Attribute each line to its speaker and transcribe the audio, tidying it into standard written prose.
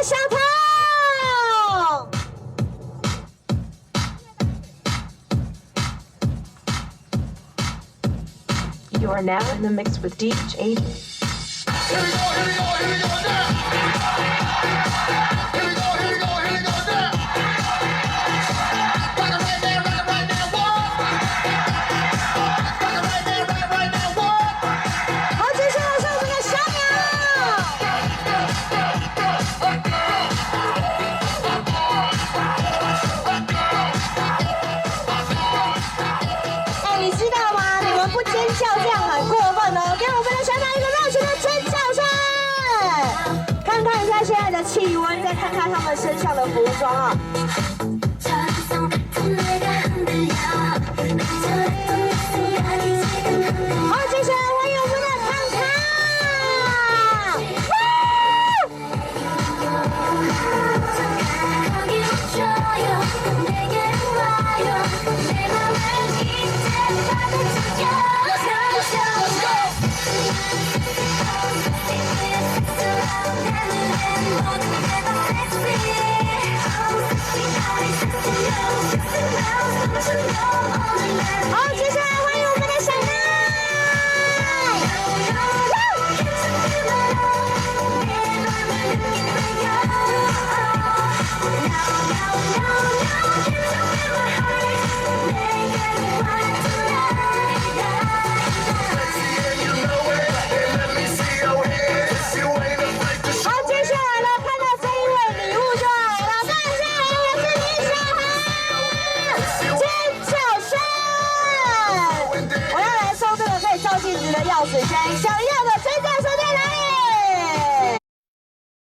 Speaker 1: 小童。
Speaker 2: You are now in the mix with DJ.
Speaker 3: Here we go, here we go, here we go now. Here we go, here we go, here we go now. Rock it right there, what? Rock it right there, what?
Speaker 1: 好，接下来是我们的小鸟。哎，你知道吗？你们不尖叫这样很过分哦！给我们的小鸟一个热情的尖叫声！看看一下现在的气温，再看看他们身上的服装啊。
Speaker 4: 저기서 같은 내가 흔들려